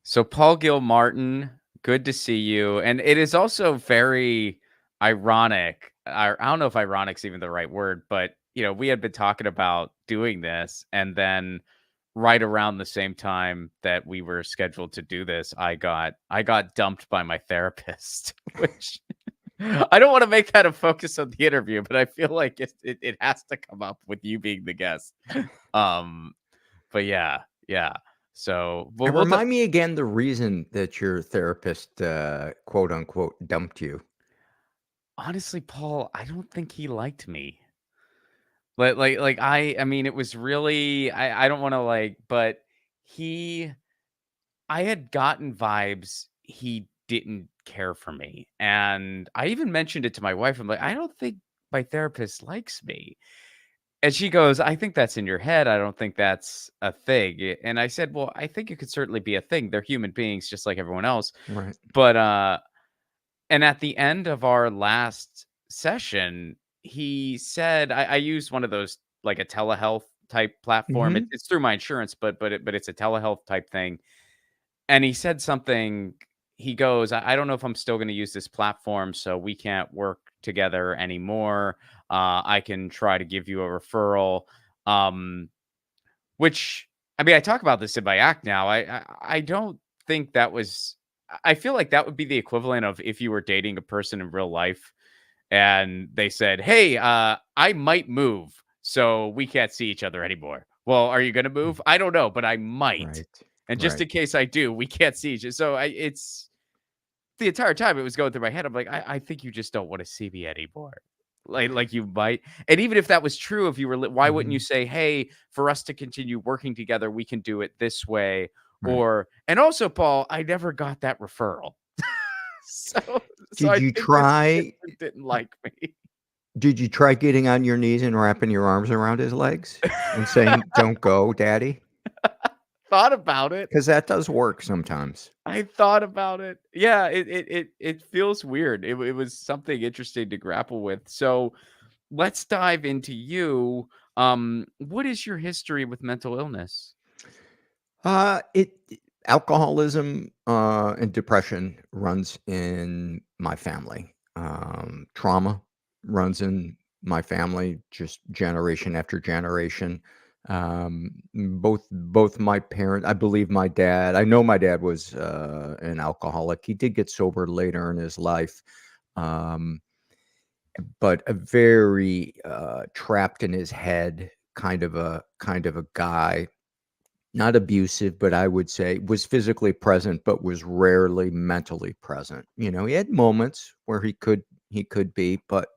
So Paul Gilmartin, good to see you. And it is also very ironic. I don't know if ironic's even the right word, but we had been talking about doing this, and then right around the same time that we were scheduled to do this, I got dumped by my therapist, which I don't want to make that a focus of the interview, but I feel like it has to come up with you being the guest. Um, but yeah. So, but And we'll remind me again the reason that your therapist, quote unquote, dumped you. honestly, Paul, I don't think he liked me. I mean, it was really I don't wanna, but he I had gotten vibes he didn't care for me, and I even mentioned it to my wife. I'm like, "I don't think my therapist likes me." And she goes, "I think that's in your head. I don't think that's a thing." And I said, "Well, I think it could certainly be a thing. They're human beings just like everyone else." Right. But, and at the end of our last session, he said I used one of those, like a telehealth type platform. Hmm. It's through my insurance, but it's a telehealth type thing. And he said something. He goes, I don't know if I'm still going to use this platform, so we can't work together anymore. I can try to give you a referral." Um, which, I mean, I talk about this in my act now. I don't think that was. I feel like that would be the equivalent of if you were dating a person in real life and they said, "Hey, I might move, so we can't see each other anymore." Well, are you going to move? I don't know, but I might. Right. And just Right. in case I do, we can't see each other. So it's the entire time it was going through my head. I'm like, I think you just don't want to see me anymore. Like you might. And even if that was true, if you were, why wouldn't you Hmm. say, "Hey, for us to continue working together, we can do it this way." Right. And also, Paul, I never got that referral. so, so Did I you think this try? person didn't like me. Did you try getting on your knees and wrapping your arms around his legs and saying, "Don't go, daddy"? Thought about it. Because that does work sometimes. I thought about it. Yeah, it feels weird. It was something interesting to grapple with. So let's dive into you. What is your history with mental illness? It alcoholism, and depression runs in my family. Trauma runs in my family, just generation after generation. Both my parent I believe my dad I know my dad was, an alcoholic. He did get sober later in his life, um, but a very, trapped in his head kind of a guy. Not abusive, but I would say was physically present, but was rarely mentally present. He had moments where he could be, but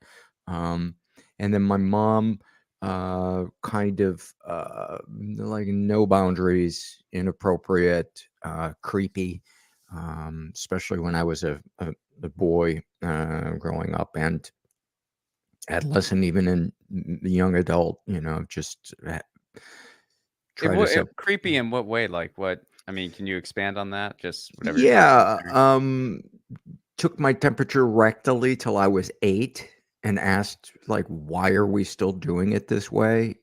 um and then my mom, like no boundaries, inappropriate, creepy, especially when I was a boy, growing up, and adolescent, even in young adult, just try to sub Creepy in what way? Like what? I mean, can you expand on that? Just whatever you're comfortable Yeah, sharing. took my temperature rectally till I was 8 and asked, like, "Why are we still doing it this way?"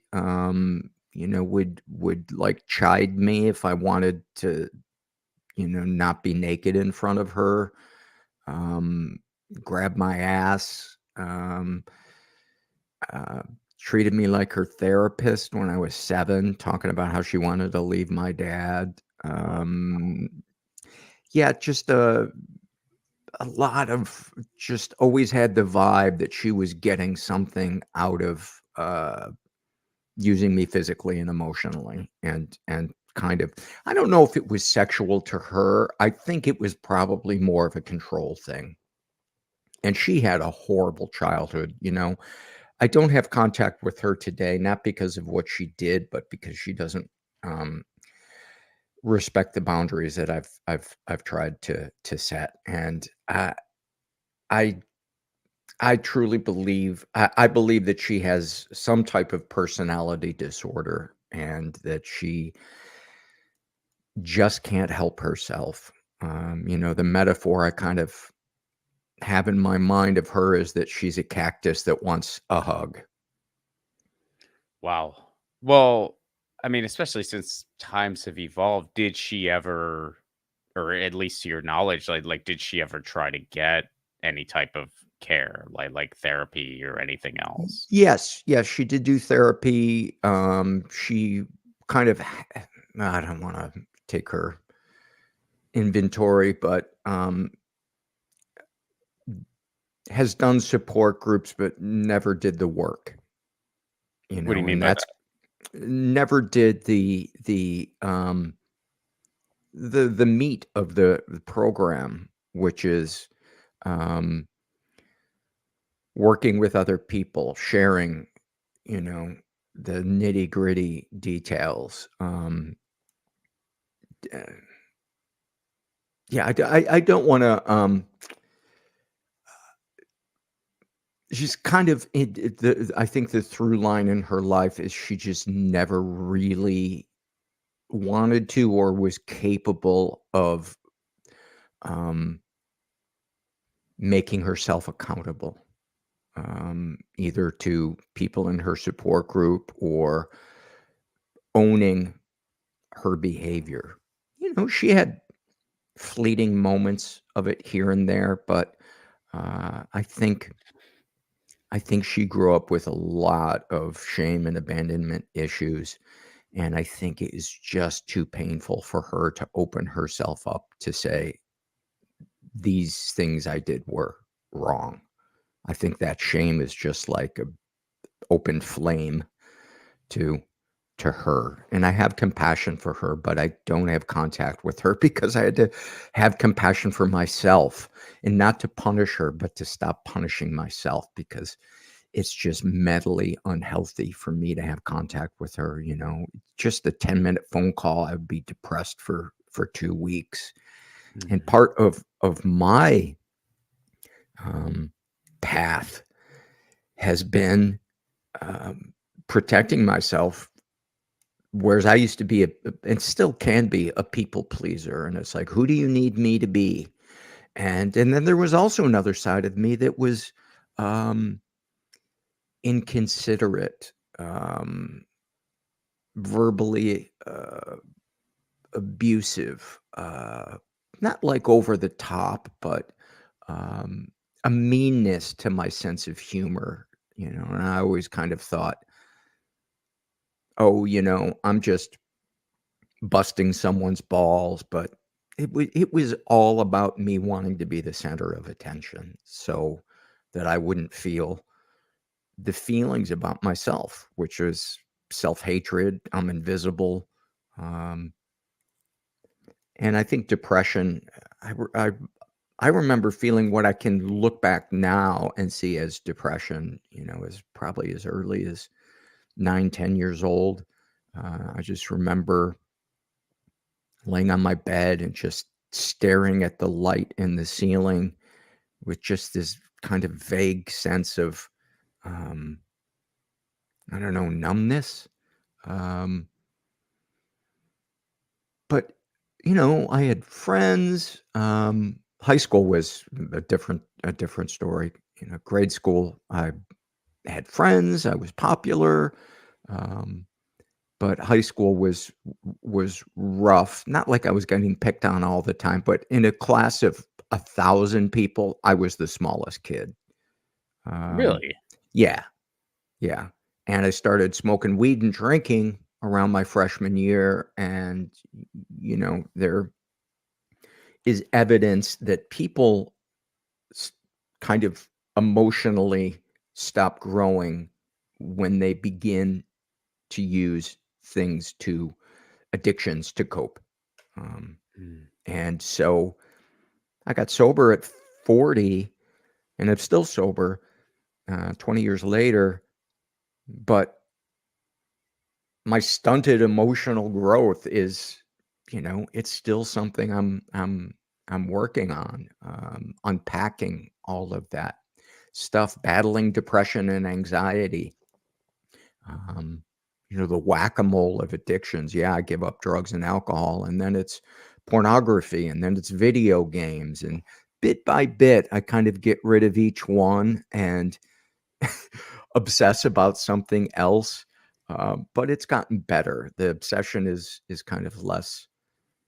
Would, like, chide me if I wanted to, not be naked in front of her, um, grab my ass, uh, treated me like her therapist when I was 7, talking about how she wanted to leave my dad. Yeah, just a lot of just always had the vibe that she was getting something out of, using me physically and emotionally, and kind of I don't know if it was sexual to her. I think it was probably more of a control thing, and she had a horrible childhood. I don't have contact with her today, not because of what she did, but because she doesn't, um, respect the boundaries that I've tried to set, and I I truly believe I believe that she has some type of personality disorder, and that she just can't help herself. The metaphor I kind of have in my mind of her is that she's a cactus that wants a hug. Wow. Well, I mean, especially since times have evolved, did she ever or at least to your knowledge, like did she ever try to get any type of care, like therapy or anything else? Yes, yes, she did do therapy. She kind of, I don't want to take her inventory, but has done support groups, but never did the work, What do you mean and by that's that? never did the meat of the program, which is um, working with other people, sharing, you know, the nitty gritty details. Uh, yeah, I don't want to. She's kind of I think the through line in her life is she just never really wanted to or was capable of um, making herself accountable, either to people in her support group or owning her behavior. She had fleeting moments of it here and there, but I think she grew up with a lot of shame and abandonment issues, and I think it is just too painful for her to open herself up to say, "These things I did were wrong." I think that shame is just like a open flame to her, and I have compassion for her, but I don't have contact with her because I had to have compassion for myself, and not to punish her, but to stop punishing myself because it's just mentally unhealthy for me to have contact with her. Just a 10-minute phone call, I would be depressed for 2 weeks. And Mhm. part of my um, path has been um, protecting myself. Whereas I used to be and still can be a people pleaser, and it's like, who do you need me to be? And then there was also another side of me that was um, inconsiderate, verbally abusive, not like over the top, but um, a meanness to my sense of humor. And I always kind of thought, oh, I'm just busting someone's balls, but it was all about me wanting to be the center of attention so that I wouldn't feel the feelings about myself, which is self-hatred. I'm invisible. Um, and I think depression, I, re- I remember feeling what I can look back now and see as depression, as probably as early as 9, 10 years old. I just remember laying on my bed and just staring at the light in the ceiling with just this kind of vague sense of, um, I don't know, numbness. Um, but I had friends. High school was a different story. Grade school, I had friends. I was popular. Um, but high school was rough. Not like I was getting picked on all the time, but in a class of 1,000 people, I was the smallest kid. Um, Really? yeah, yeah. And I started smoking weed and drinking around my freshman year, and there is evidence that people s- kind of emotionally stop growing when they begin to use things to addictions to cope. Um, Mm. and so I got sober at 40, and I'm still sober 20 years later, but my stunted emotional growth is, it's still something I'm working on, unpacking all of that stuff, battling depression and anxiety. Um, the whack-a-mole of addictions. Yeah, I give up drugs and alcohol, and then it's pornography, and then it's video games, and bit by bit, I kind of get rid of each one and obsess about something else. But it's gotten better. The obsession is kind of less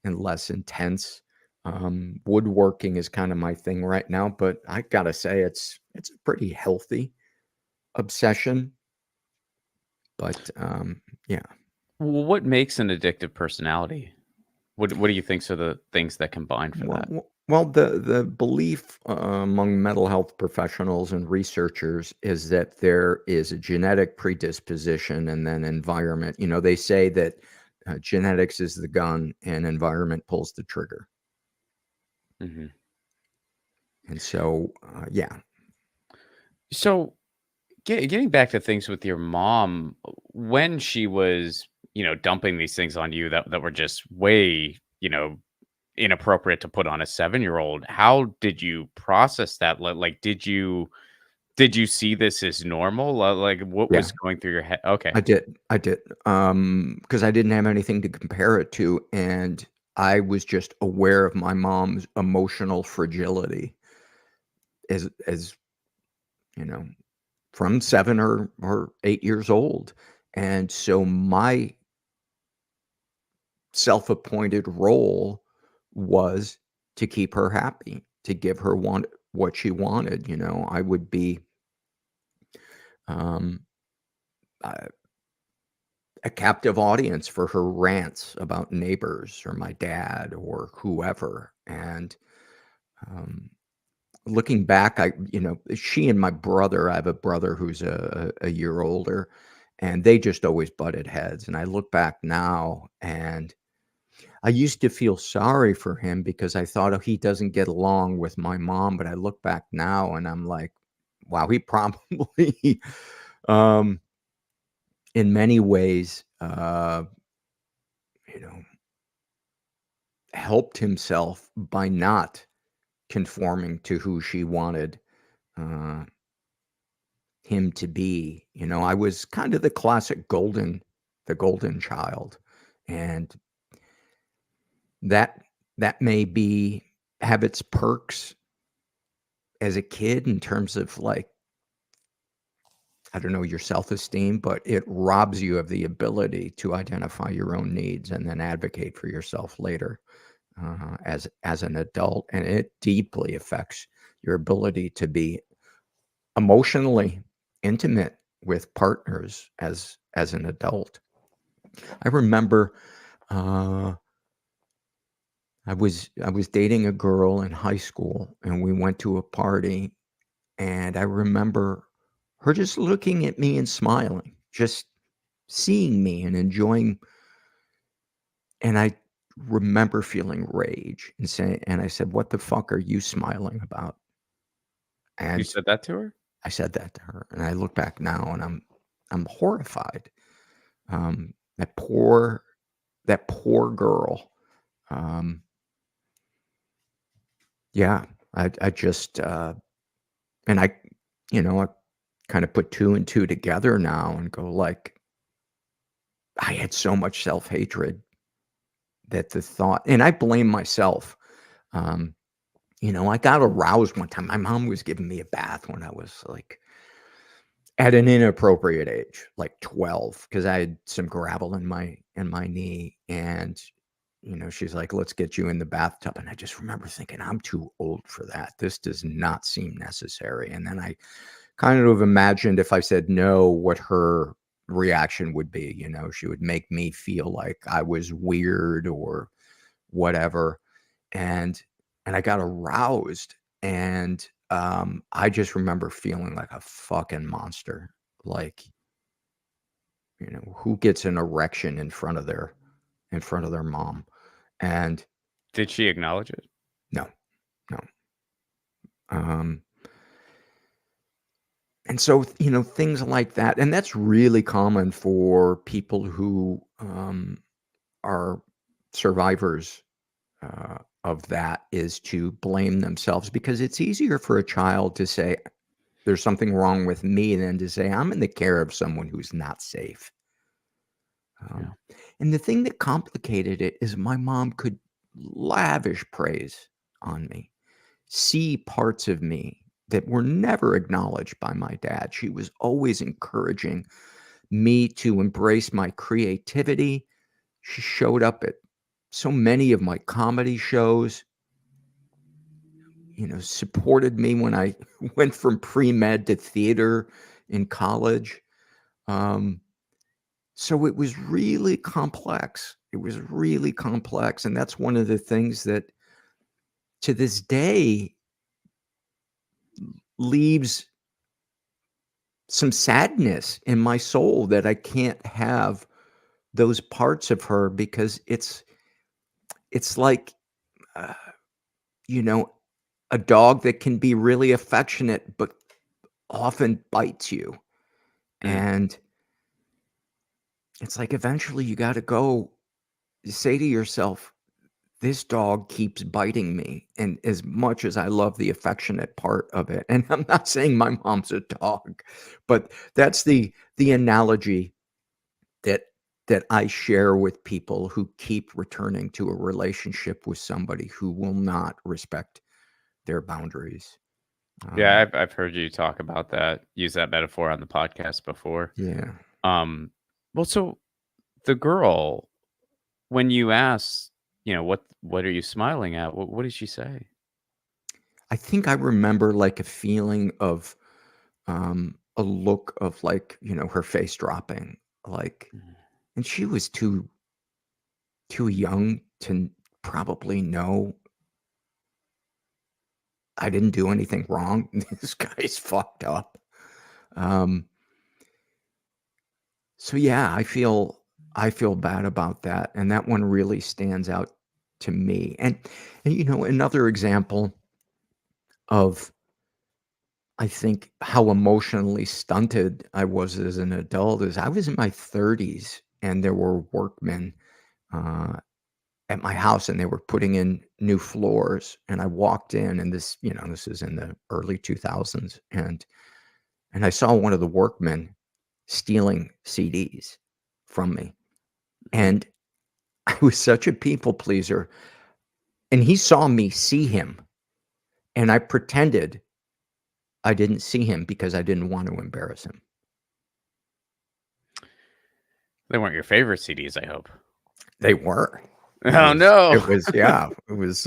and less intense. Woodworking is kind of my thing right now, but I gotta say it's a pretty healthy obsession. But yeah. Well, what makes an addictive personality? What do you think are the things that combine for that? Well, the belief among mental health professionals and researchers is that there is a genetic predisposition and then environment. They say that genetics is the gun and environment pulls the trigger. Mhm. And so, yeah, So, getting back to things with your mom, when she was, dumping these things on you that were just way, inappropriate to put on a 7-year-old, how did you process that? Like, did you see this as normal? Like, what yeah, was going through your head? Okay. I did, because I didn't have anything to compare it to, and I was just aware of my mom's emotional fragility as you know from 7 or 8 years old, and so my self-appointed role was to keep her happy, to give her what she wanted. I would be, um, a a captive audience for her rants about neighbors or my dad or whoever, and, um, looking back, she and my brother I have a brother who's a year older, and they just always butted heads, and I look back now, and I used to feel sorry for him because I thought, "Oh, he doesn't get along with my mom," but I look back now and I'm like, "Wow, he probably, um, in many ways, you know, helped himself by not conforming to who she wanted, uh, him to be." I was kind of the classic golden child, and that that may be have its perks as a kid in terms of, like, I don't know, your self-esteem, but it robs you of the ability to identify your own needs and then advocate for yourself later, as an adult, and it deeply affects your ability to be emotionally intimate with partners as an adult. I remember, uh, I was dating a girl in high school, and we went to a party. And I remember her just looking at me and smiling, just seeing me and enjoying, and I remember feeling rage and I said, "What the fuck are you smiling about?" You And said that to her? I said that to her, and I look back now and I'm horrified. Um, that poor girl. Um, yeah, I just, and I kinda put 2 and 2 together now and go like, I had so much self-hatred that the thought, and I blame myself. Um, I got aroused one time. My mom was giving me a bath when I was, like, at an inappropriate age, like 12, because I had some gravel in my knee, and, she's like, "Let's get you in the bathtub," and I just remember thinking, "I'm too old for that. This does not seem necessary," and then I kind of imagined if I said no, what her reaction would be. She would make me feel like I was weird or whatever, and I got aroused, and, I just remember feeling like a fucking monster, like, who gets an erection in front of their mom? And Did she acknowledge it? no, no, um, and so, things like that, and that's really common for people who, are survivors, of that, is to blame themselves because it's easier for a child to say, "There's something wrong with me," than to say, "I'm in the care of someone who's not safe." Yeah. Um, and the thing that complicated it is my mom could lavish praise on me, see parts of me that were never acknowledged by my dad. She was always encouraging me to embrace my creativity. She showed up at so many of my comedy shows. supported me when I went from pre-med to theater in college. Um, so it was really complex. It was really complex. And that's one of the things that to this day leaves some sadness in my soul that I can't have those parts of her because it's like, uh, you know, a dog that can be really affectionate, but often bites you. Mm. And it's like eventually you got to go say to yourself, this dog keeps biting me. And as much as I love the affectionate part of it, and I'm not saying my mom's a dog, but that's the analogy that I share with people who keep returning to a relationship with somebody who will not respect their boundaries. Yeah, Um, I've heard you talk about that, use that metaphor on the podcast before. yeah, Um, well, so the girl, when you asked, what are you smiling at? What did she say? I think I remember like a feeling of a look of like her face dropping, like, Mhm. and she was too young to probably know I didn't do anything wrong. This guy's fucked up. Um, so yeah, I feel bad about that, and that one really stands out to me. And another example of I think how emotionally stunted I was as an adult is I was in my 30s and there were workmen uh, at my house and they were putting in new floors. And I walked in and this is in the early 2000s. And I saw one of the workmen stealing CDs from me. Mhm. And I was such a people pleaser. And he saw me see him. And I pretended I didn't see him because I didn't want to embarrass him. They weren't your favorite CDs, I hope. They were. It Oh, was no. it was yeah, it was,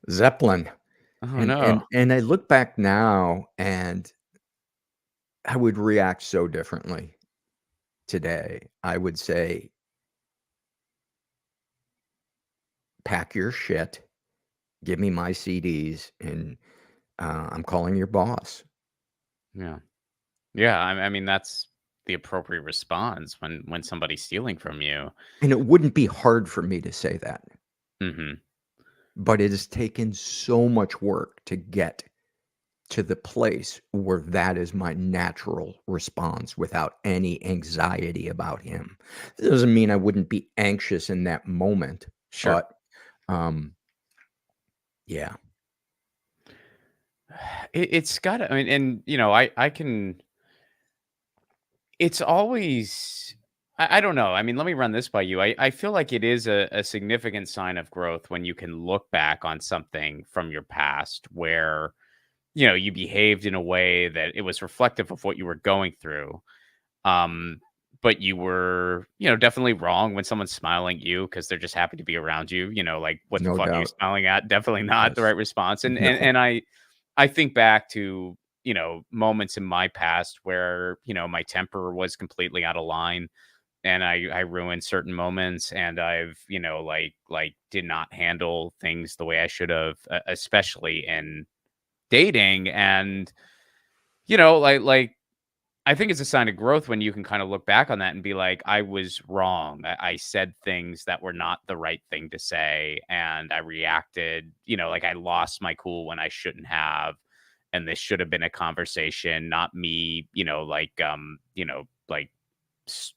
Zeppelin, Oh, and no. I look back now, and I would react so differently today. I would say, "Pack your shit, give me my CDs, and, I'm calling your boss." Yeah. Yeah, I mean, that's the appropriate response when somebody's stealing from you. And it wouldn't be hard for me to say that, Mhm. but it has taken so much work to get to the place where that is my natural response without any anxiety about him. It doesn't mean I wouldn't be anxious in that moment, Sure. but, um, yeah. It's gotta, I mean, and, I can it's always I don't know. I mean, let me run this by you. I feel like it is a significant sign of growth when you can look back on something from your past where, you behaved in a way that it was reflective of what you were going through. Um, but you were, definitely wrong when someone's smiling at you because they're just happy to be around you. Like, what the No fuck are you doubt. smiling at? Definitely not the Yes. right response. And and No. and I think back to, moments in my past where, my temper was completely out of line and I ruined certain moments and I've, like did not handle things the way I should have, especially in dating. And, like I think it's a sign of growth when you can kind of look back on that and be like, I was wrong. I said things that were not the right thing to say. And I reacted, like I lost my cool when I shouldn't have. And this should have been a conversation, not me, like s-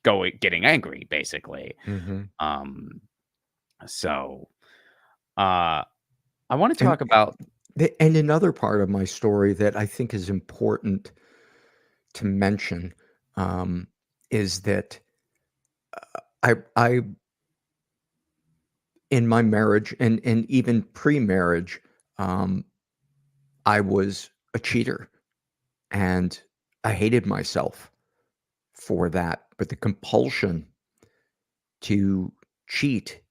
getting angry, basically. Mhm. Um, so uh I want to And talk about and another part of my story that I think is important to mention, um, is that I in my marriage and even pre-marriage, um, I was a cheater, and I hated myself for that, but the compulsion to cheat,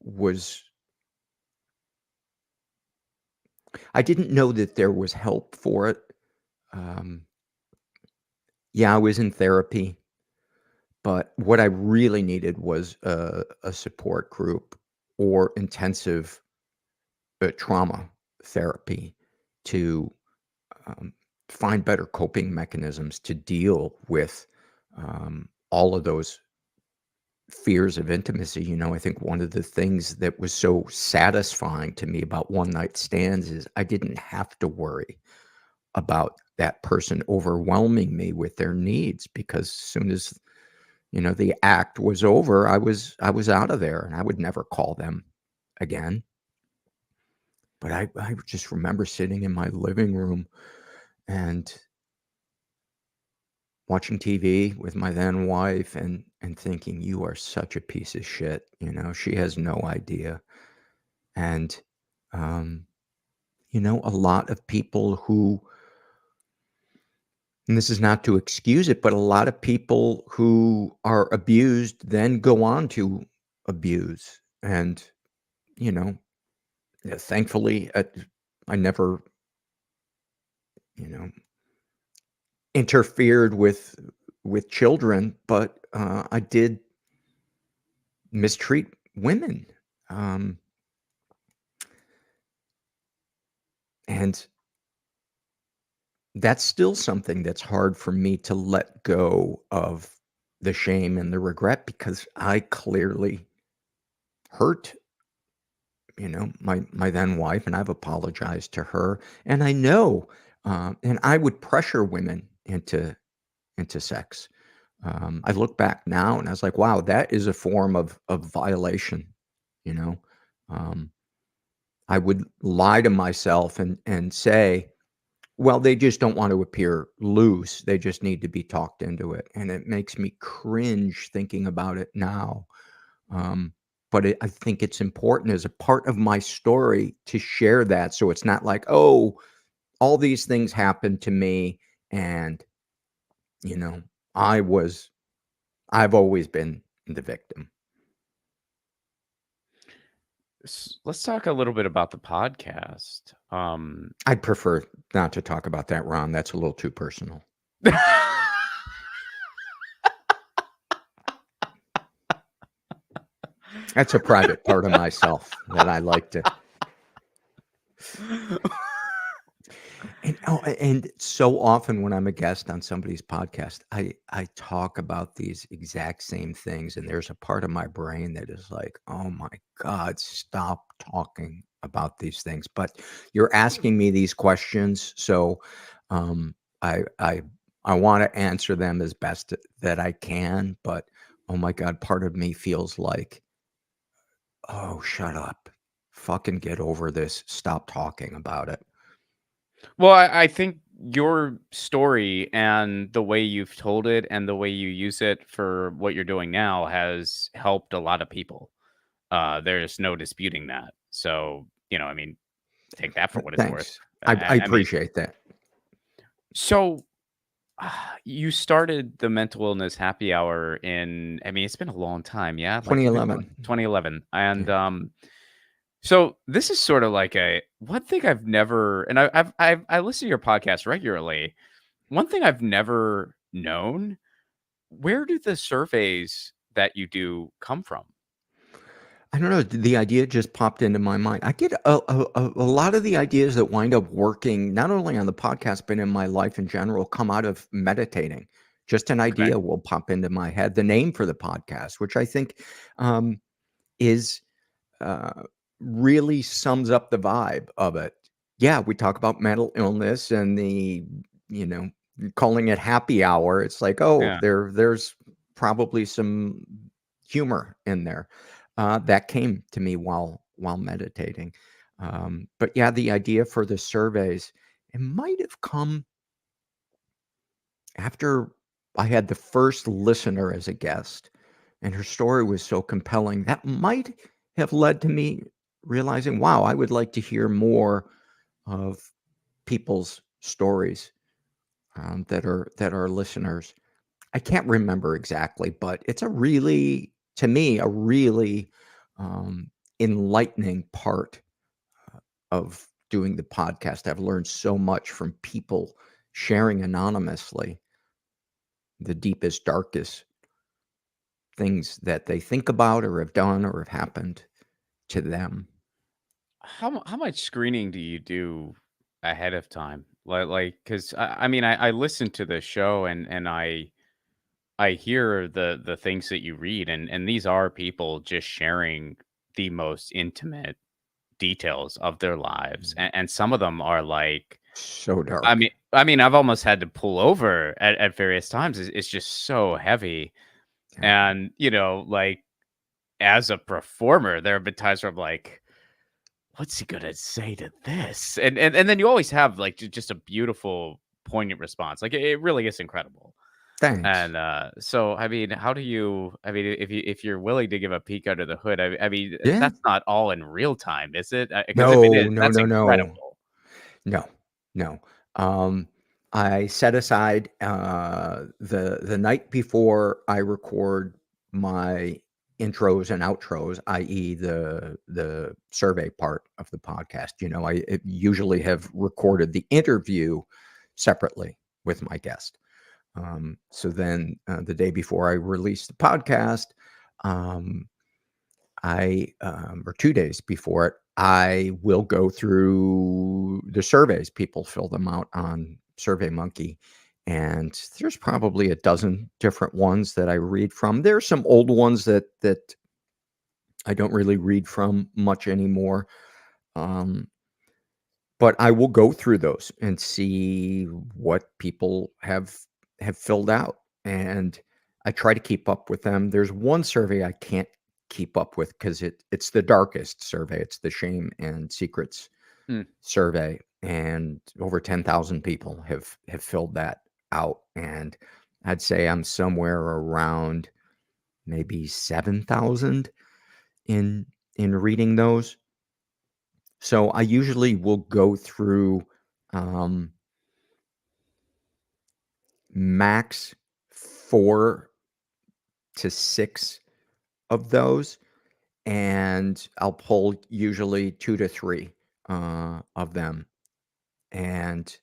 was I didn't know that there was help for it. Um, yeah, I was in therapy, but what I really needed was a support group or intensive trauma therapy to um, find better coping mechanisms to deal with all of those fears of intimacy. I think one of the things that was so satisfying to me about one night stands is I didn't have to worry about that person overwhelming me with their needs, because as soon as the act was over, I was out of there, and I would never call them again. But I just remember sitting in my living room and watching TV with my then wife, and thinking, "You are such a piece of shit." She has no idea. And um, a lot of people who, and this is not to excuse it, but a lot of people who are abused then go on to abuse. And you know, thankfully, I never, you know, interfered with children, but I did mistreat women. Um, and that's still something that's hard for me to let go of, the shame and the regret, because I clearly hurt, my then wife, and I've apologized to her. And I know, and I would pressure women into sex. I look back now and I was like, wow, that is a form of violation. You know, um, I would lie to myself and say, well, they just don't want to appear loose. They just need to be talked into it. And it makes me cringe thinking about it now. Um, but I think it's important as a part of my story to share that. So it's not like, oh, all these things happened to me. And, you know, I was, I've always been the victim. Let's talk a little bit about the podcast. I'd prefer not to talk about that, Ron. That's a little too personal. That's a private part of myself that I like to. And so often when I'm a guest on somebody's podcast, I talk about these exact same things, and there's a part of my brain that is like, "Oh my god, stop talking about these things." But you're asking me these questions, so um, I want to answer them as best that I can. But oh my god, part of me feels like, "Oh, shut up, fucking get over this, stop talking about it." Well, I think your story and the way you've told it and the way you use it for what you're doing now has helped a lot of people. There's no disputing that. So, I mean, take that for what it's worth. Thanks. I I mean, appreciate that. so you started the mental illness happy hour in, I mean, it's been a long time. Yeah. Like you've been going 2011. 2011. And, Yeah. so this is sort of like a one thing I've never, and I listen to your podcast regularly. One thing I've never known, where do the surveys that you do come from? I don't know, the idea just popped into my mind. I get a lot of the ideas that wind up working, not only on the podcast, but in my life in general, come out of meditating. Just an Okay. idea will pop into my head. The name for the podcast, which I think, um, is, uh, really sums up the vibe of it. Yeah, we talk about mental illness and you know, calling it happy hour. It's like, oh, Yeah. there's probably some humor in there. That came to me while meditating. But yeah, the idea for the surveys, it might have come after I had the first listener as a guest, and her story was so compelling. That might have led to me realizing, wow, I would like to hear more of people's stories, that are listeners. I can't remember exactly, but it's a really, to me, a really um, enlightening part of doing the podcast. I've learned so much from people sharing anonymously the deepest, darkest things that they think about or have done or have happened to them. How much screening do you do ahead of time? Because I mean, I listen to the show and I hear the things that you read, and these are people just sharing the most intimate details of their lives, Mm. and some of them are like, So I dark. mean I mean, I've almost had to pull over at various times. It's just so heavy, Yeah. and like as a performer, there have been times where I'm like, "What's he gonna say to this?" And then you always have like just a beautiful, poignant response. Like it really is incredible. Thanks. And, so, I mean, how do you I mean, if you're willing to give a peek under the hood, I mean, Yeah. that's not all in real time, is it? Because if it No, is, no, that's no, no. incredible. No, no. Um, I set aside the night before I record my intros and outros, i.e., the survey part of the podcast. Usually have recorded the interview separately with my guest. So then the day before I release the podcast, um, or 2 days before it, I will go through the surveys. People fill them out on SurveyMonkey, and there's probably a dozen different ones that I read from. There's some old ones that I don't really read from much anymore, um, but I will go through those and see what people have filled out, and I try to keep up with them. There's one survey I can't keep up with because it's the darkest survey. It's the shame and secrets Mm. survey, and over 10,000 people have filled that out, and I'd say I'm somewhere around maybe 7,000 in reading those. So I usually will go through um, max 4 to 6 of those, and I'll pull usually 2 to 3 of them, and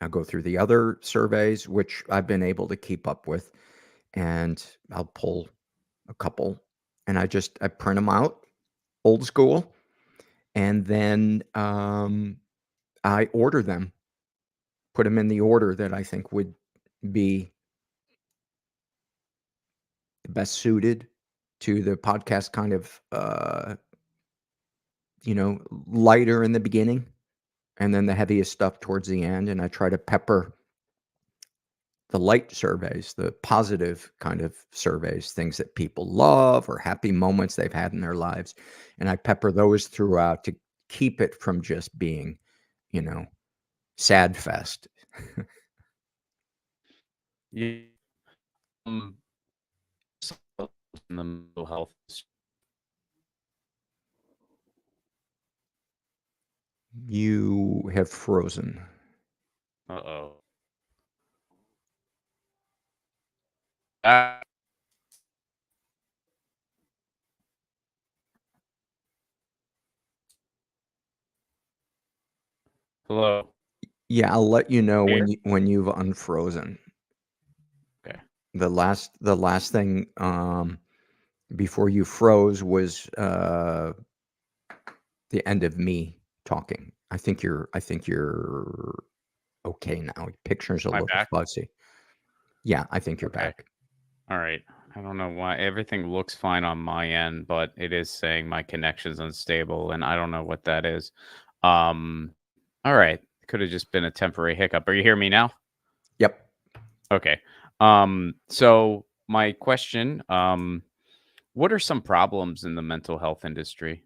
I'll go through the other surveys, which I've been able to keep up with, and I'll pull a couple, and I print them out old school, and then I order them, put them in the order that I think would be best suited to the podcast, kind of, lighter in the beginning and then the heaviest stuff towards the end. And I try to pepper the light surveys, the positive kind of surveys, things that people love or happy moments they've had in their lives. And I pepper those throughout to keep it from just being, you know, sad fest. Yeah, um, so in the mental health. You have frozen. Uh-oh. Ah, hello? Yeah, I'll let you know Here? when you've unfrozen. Okay. The last thing before you froze was the end of me talking. I think you're okay now. Picture's a Am I little back? fuzzy. Yeah, I think you're Okay. back. Alright. I don't know why everything looks fine on my end, but it is saying my connection's unstable, and I don't know what that is. Um, alright. Could have just been a temporary hiccup. Are you hearing me now? Yep. Okay. So my question, what are some problems in the mental health industry?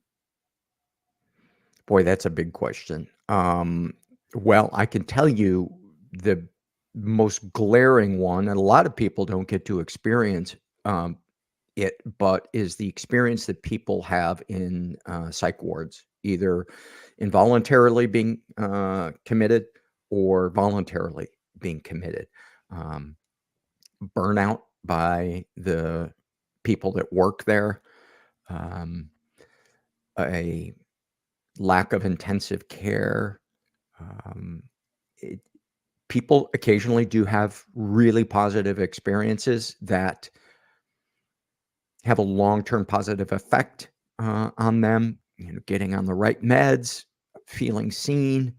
Boy, that's a big question. Well, I can tell you the most glaring one, and a lot of people don't get to experience um, it, but is the experience that people have in psych wards, either involuntarily being committed or voluntarily being committed. Um, Burnout by the people that work there, um, a lack of intensive care. Um, it, People occasionally do have really positive experiences that have a long-term positive effect on them. Getting on the right meds, feeling seen,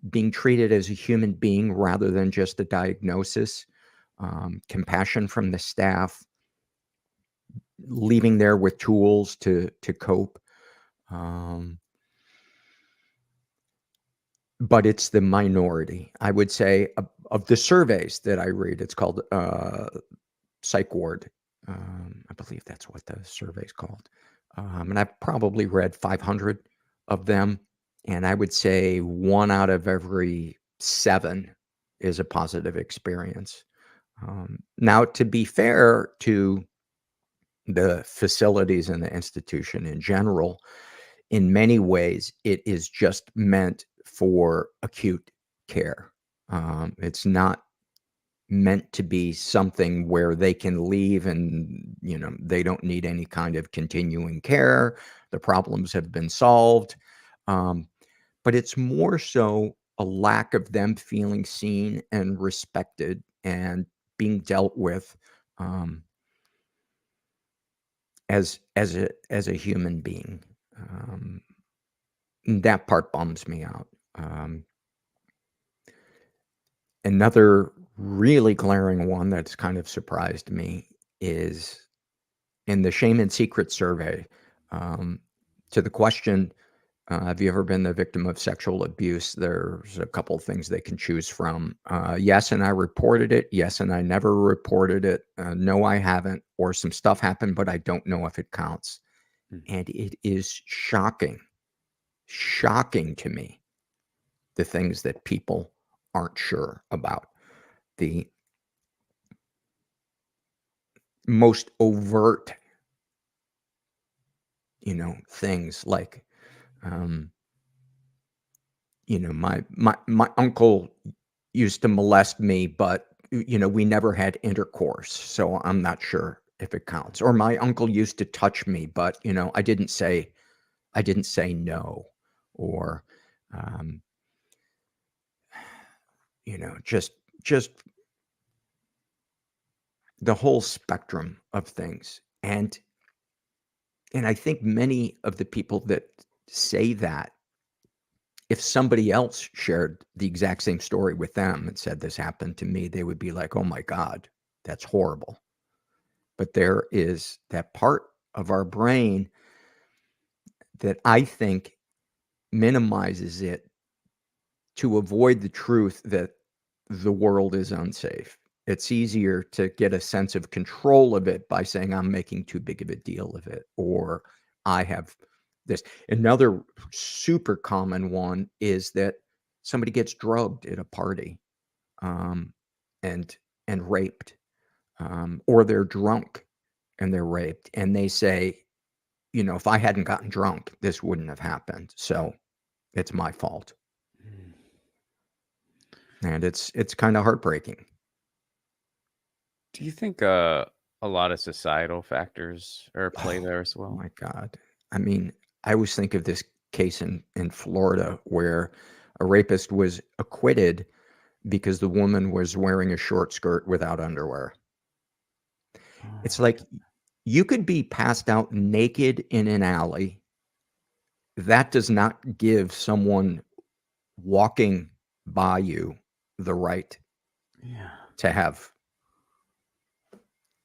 being treated as a human being rather than just a diagnosis, compassion from the staff, leaving there with tools to cope. Um, but it's the minority, I would say, of the surveys that I read. It's called Psych Ward. I believe that's what the survey's called. And I've probably read 500 of them. And I would say 1 out of every 7 is a positive experience. Now, to be fair to the facilities and the institution in general, in many ways, it is just meant for acute care. It's not meant to be something where they can leave and, they don't need any kind of continuing care. The problems have been solved. Um, but it's more so a lack of them feeling seen and respected and being dealt with um, as a human being. Um, that part bums me out. Um, Another really glaring one that's kind of surprised me is in the Shame and Secret survey, um, to the question, have you ever been the victim of sexual abuse? There's a couple of things they can choose from. Yes, and I reported it. Yes, and I never reported it. No, I haven't. Or some stuff happened, but I don't know if it counts. Mm. And it is shocking to me, the things that people aren't sure about. The most overt, things like, um, my uncle used to molest me, but we never had intercourse, so I'm not sure if it counts. Or my uncle used to touch me, but I didn't say no. Or um, just the whole spectrum of things. And I think many of the people that say that, if somebody else shared the exact same story with them and said, "This happened to me," they would be like, "Oh my God, that's horrible." But there is that part of our brain that I think minimizes it to avoid the truth that the world is unsafe. It's easier to get a sense of control of it by saying, "I'm making too big of a deal of it," or "I have this." Another super common one is that somebody gets drugged at a party, um, and raped, or they're drunk and they're raped, and they say, "If I hadn't gotten drunk, this wouldn't have happened. So it's my fault." Mm. And it's kind of heartbreaking. Do you think a lot of societal factors are at play Oh there as well? my God. I mean, I always think of this case in Florida where a rapist was acquitted because the woman was wearing a short skirt without underwear. Oh It's my like god. you could be passed out naked in an alley. That does not give someone walking by you the right Yeah. to have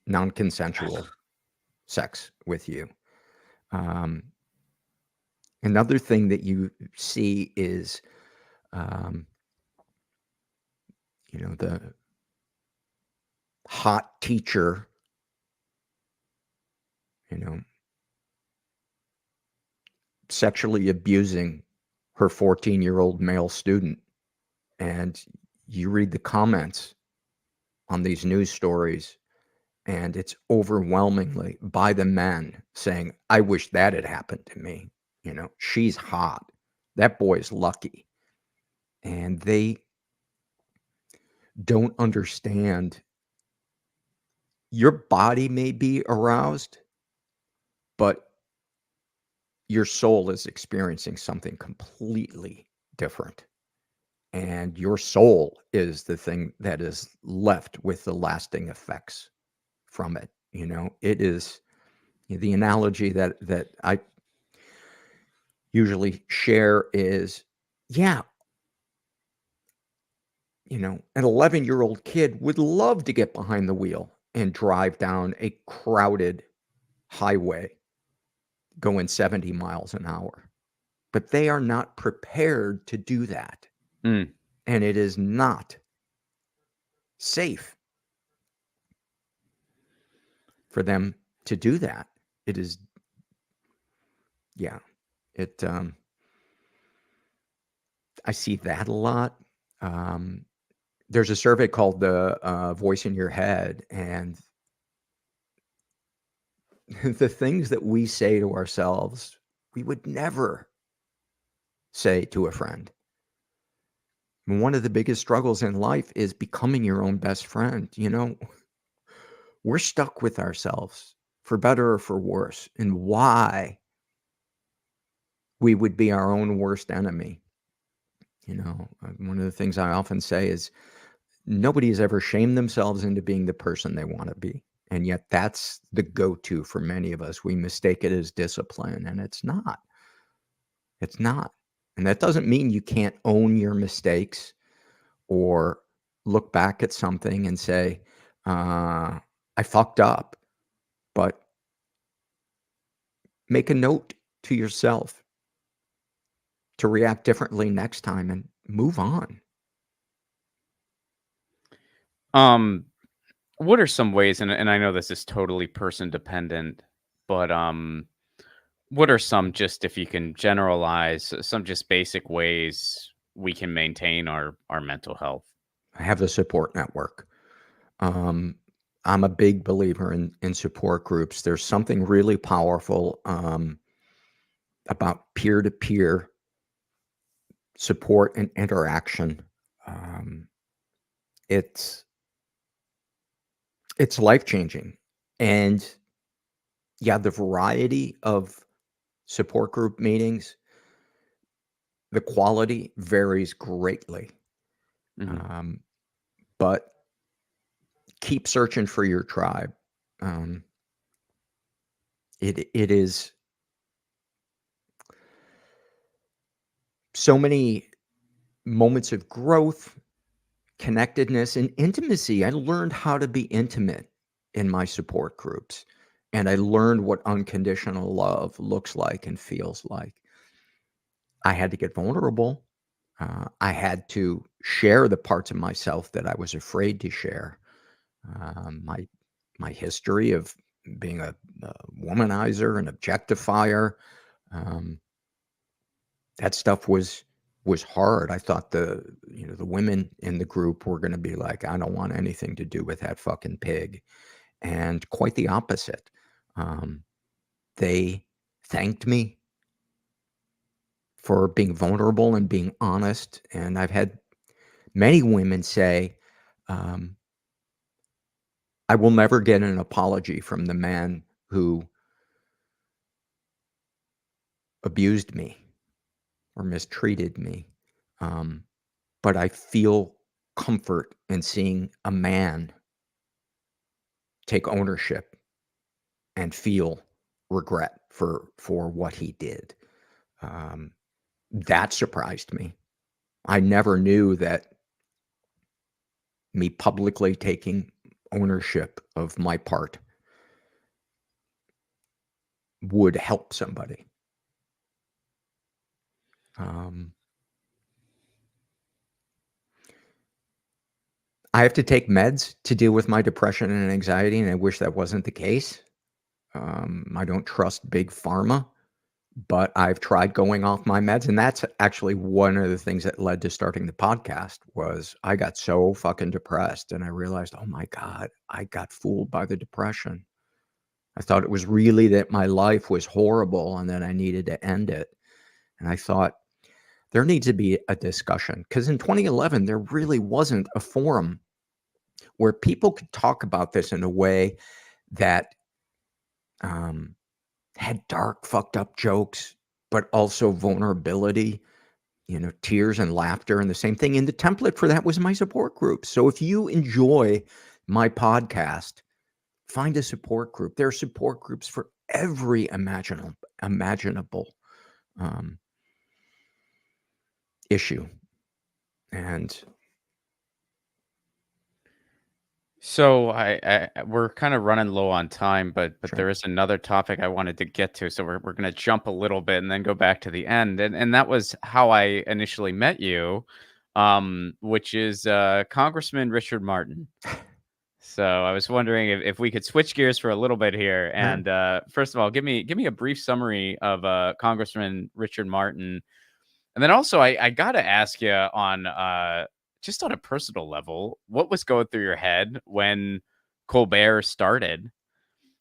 non-consensual sex with you. Um, Another thing that you see is, um, the hot teacher, you know, sexually abusing her 14-year-old male student. And you read the comments on these news stories, and it's overwhelmingly by the men saying, "I wish that had happened to me. She's hot. That boy's lucky." And they don't understand, your body may be aroused, but your soul is experiencing something completely different. And your soul is the thing that is left with the lasting effects from it. It is the analogy that I usually share is, yeah, an 11-year-old kid would love to get behind the wheel and drive down a crowded highway going 70 miles an hour. But they are not prepared to do that. Mm. And it is not safe for them to do that. It is, yeah, it, I see that a lot. There's a survey called the Voice in Your Head, and the things that we say to ourselves, we would never say to a friend. And one of the biggest struggles in life is becoming your own best friend. We're stuck with ourselves for better or for worse, and why we would be our own worst enemy. One of the things I often say is nobody has ever shamed themselves into being the person they want to be. And yet that's the go-to for many of us. We mistake it as discipline, and it's not. It's not. And that doesn't mean you can't own your mistakes or look back at something and say, I fucked up. But make a note to yourself to react differently next time and move on. What are some ways, and I know this is totally person dependent, but what are some, just if you can generalize, some just basic ways we can maintain our mental health? I have a support network. Um, I'm a big believer in support groups. There's something really powerful about peer-to-peer support and interaction. Um, it's it's life-changing. And yeah, the variety of support group meetings, the quality varies greatly. Mhm. Um, but keep searching for your tribe. Um, it is so many moments of growth, connectedness, and intimacy. I learned how to be intimate in my support groups, and I learned what unconditional love looks like and feels like. I had to get vulnerable. I had to share the parts of myself that I was afraid to share. My history of being a womanizer and objectifier. Um, that stuff was hard. I thought the women in the group were gonna be like, "I don't want anything to do with that fucking pig," and quite the opposite. Um, they thanked me for being vulnerable and being honest, and I've had many women say, um, "I will never get an apology from the man who abused me or mistreated me, um, but I feel comfort in seeing a man take ownership and feel regret for what he did." Um, that surprised me. I never knew that me publicly taking ownership of my part would help somebody. Um, I have to take meds to deal with my depression and anxiety, and I wish that wasn't the case. I don't trust big pharma. But I've tried going off my meds, and that's actually one of the things that led to starting the podcast. Was I got so fucking depressed, and I realized, "Oh my god, I got fooled by the depression. I thought it was really that my life was horrible and that I needed to end it." And I thought, there needs to be a discussion, because in 2011, there really wasn't a forum where people could talk about this in a way that, um, had dark, fucked up jokes, but also vulnerability, tears and laughter, and the same thing. And the template for that was my support group. So if you enjoy my podcast, find a support group. There are support groups for every imaginable um, issue. And So we're kind of running low on time, but sure. there is another topic I wanted to get to. So we're gonna jump a little bit and then go back to the end. And that was how I initially met you, which is Congressman Richard Martin. So I was wondering if we could switch gears for a little bit here. Yeah. And first of all, give me a brief summary of Congressman Richard Martin. And then also, I gotta ask you on just on a personal level, what was going through your head when Colbert started?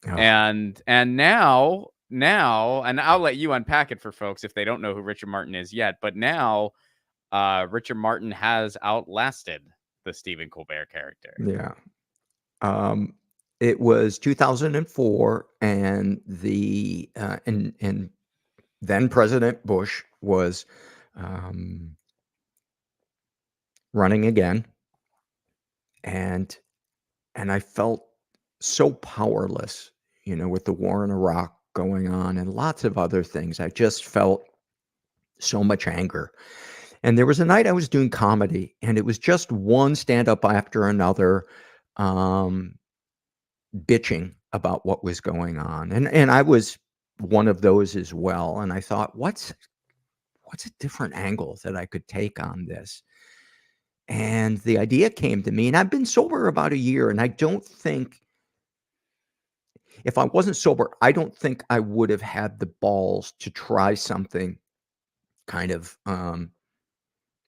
Oh, And now, and I'll let you unpack it for folks if they don't know who Richard Martin is yet. But now, Richard Martin has outlasted the Stephen Colbert character. yeah. Um, it was 2004, and and then President Bush was um, running again, and I felt so powerless, with the war in Iraq going on and lots of other things. I just felt so much anger. And there was a night I was doing comedy, and it was just one stand up after another, um, bitching about what was going on. And I was one of those as well. And I thought, what's a different angle that I could take on this? And the idea came to me, and I've been sober about a year, and I don't think, if I wasn't sober, I don't think I would have had the balls to try something kind of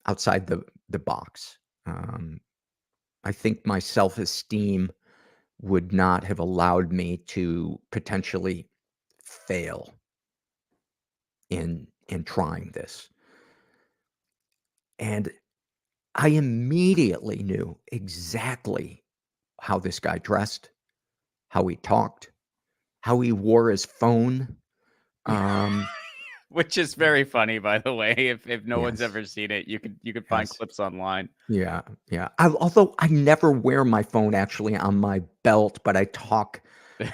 outside the box. Um, I think my self-esteem would not have allowed me to potentially fail in trying this. And I immediately knew exactly how this guy dressed, how he talked, how he wore his phone. Um, Which is very funny, by the way. If no one's yes, ever seen it, you could find yes. clips online. Yeah, yeah. Although I never wear my phone actually on my belt, but I talk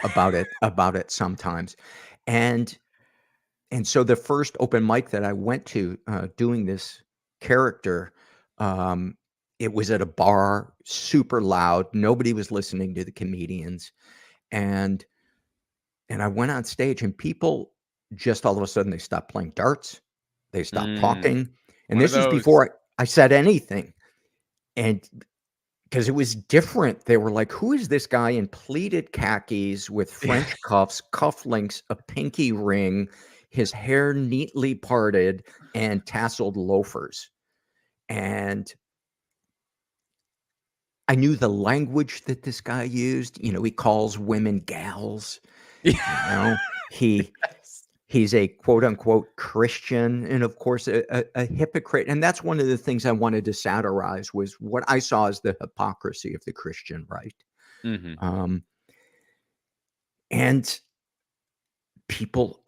about it sometimes. And so the first open mic that I went to, doing this character, um, it was at a bar, super loud. Nobody was listening to the comedians, and I went on stage, and people just all of a sudden they stopped playing darts, they stopped Mm, talking, and one of this was those. before I said anything. And because it was different. They were like, "Who is this guy in pleated khakis with French cuffs, cufflinks, a pinky ring, his hair neatly parted, and tasseled loafers?" And I knew the language that this guy used. He calls women gals. You know, he Yes. he's a quote unquote Christian, and of course a hypocrite. And that's one of the things I wanted to satirize, was what I saw as the hypocrisy of the Christian right. Mhm. Um, and people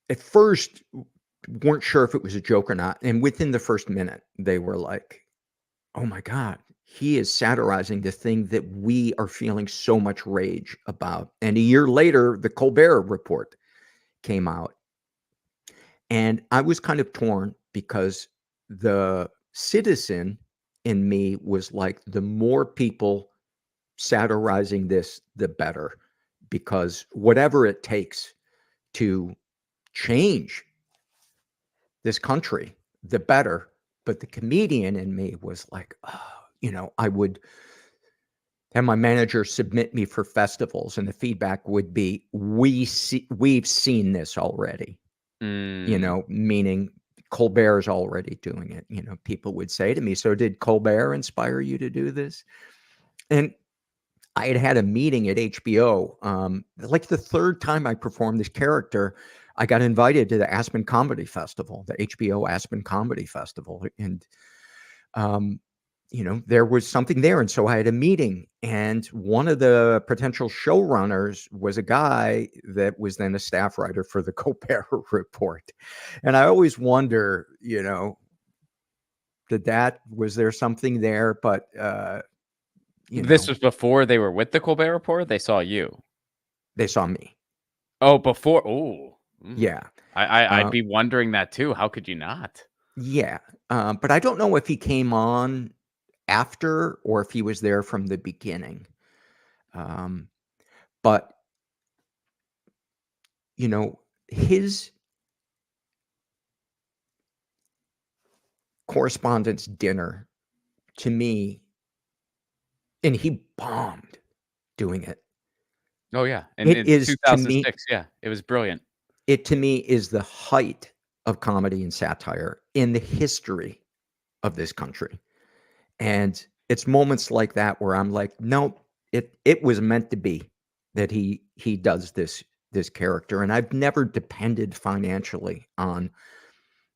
at first weren't sure if it was a joke or not. And within the first minute, they were like, "Oh my God, he is satirizing the thing that we are feeling so much rage about." And a year later, the Colbert Report came out. And I was kind of torn, because the citizen in me was like, the more people satirizing this, the better, because whatever it takes to change this country, the better. But the comedian in me was like, oh, I would have my manager submit me for festivals, and the feedback would be, we've seen this already, Mm. meaning Colbert's already doing it. People would say to me, "So did Colbert inspire you to do this?" And I had a meeting at HBO. Like the third time I performed this character, I got invited to the Aspen Comedy Festival, the HBO Aspen Comedy Festival. And um, there was something there. And so I had a meeting, and one of the potential showrunners was a guy that was then a staff writer for the Colbert Report. And I always wonder, was there something there? But, This was before they were with the Colbert Report? They saw you? they saw me. Oh, before. Oh, Yeah. I'd Uh, be wondering that too. How could you not? yeah. But I don't know if he came on after or if he was there from the beginning. Um, but, his correspondence dinner to me, and he bombed doing it. Oh, yeah, and It in is to me 2006, yeah, it was brilliant. it to me is the height of comedy and satire in the history of this country. And it's moments like that where I'm like, "No, it was meant to be that he does this character." And I've never depended financially on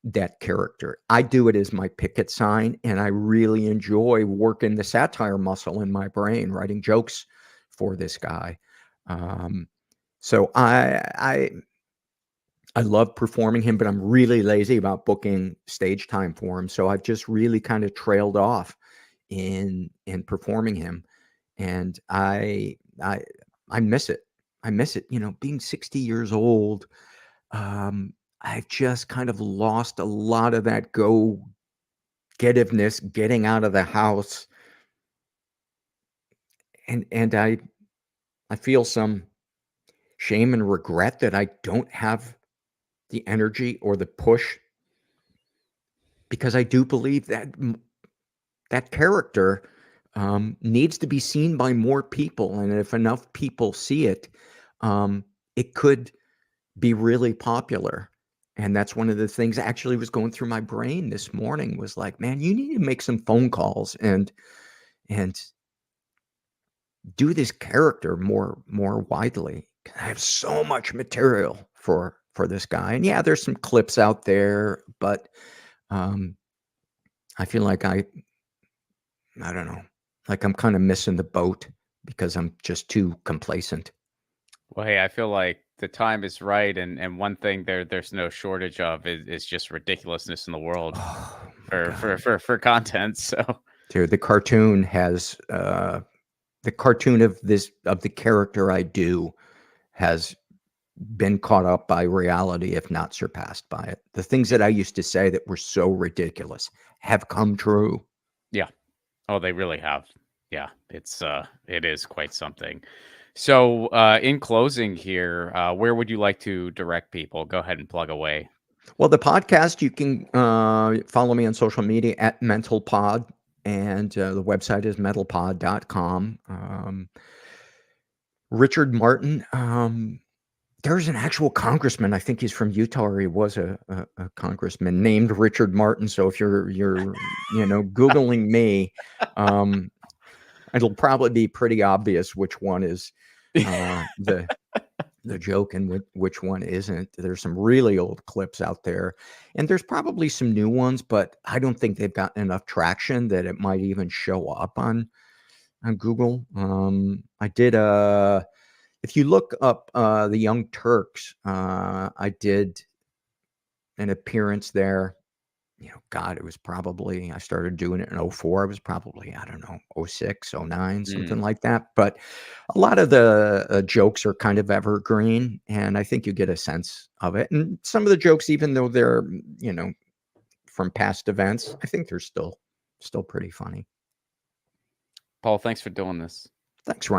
that character. I do it as my picket sign, and I really enjoy working the satire muscle in my brain, writing jokes for this guy. Um, so I love performing him, but I'm really lazy about booking stage time for him. So I've just really kind of trailed off in performing him, and I miss it. I miss it. Being 60 years old, um, I've just kind of lost a lot of that go-getiveness, getting out of the house, and I feel some shame and regret that I don't have the energy or the push, because I do believe that that character needs to be seen by more people, and if enough people see it, it could be really popular. And that's one of the things actually was going through my brain this morning, was like, man, you need to make some phone calls and do this character more widely. I have so much material for this guy. And yeah, there's some clips out there, but um I feel like I don't know, like I'm kind of missing the boat because I'm just too complacent. Well, hey, I feel like the time is right, and one thing there's no shortage of is just ridiculousness in the world Oh my for God. content, so Dude, the cartoon has the cartoon of the character I do has been caught up by reality, if not surpassed by it. The things that I used to say that were so ridiculous have come true. yeah. Oh, they really have. Yeah, it is quite something. So, in closing here, where would you like to direct people? Go ahead and plug away. Well, the podcast, you can follow me on social media at mentalpod, and the website is mentalpod.com. Richard Martin, there's an actual congressman. I think he's from Utah, or he was a congressman named Richard Martin. So if you're Googling me, um, it'll probably be pretty obvious which one is the joke and which one isn't. There's some really old clips out there, and there's probably some new ones, but I don't think they've gotten enough traction that it might even show up on Google. I did if you look up the Young Turks, I did an appearance there. God, it was probably, I started doing it in '04. It was probably, I don't know, '06, '09, something Mm. like that. But a lot of the jokes are kind of evergreen, and I think you get a sense of it. And some of the jokes, even though they're, from past events, I think they're still pretty funny. Paul, thanks for doing this. Thanks, Ryan.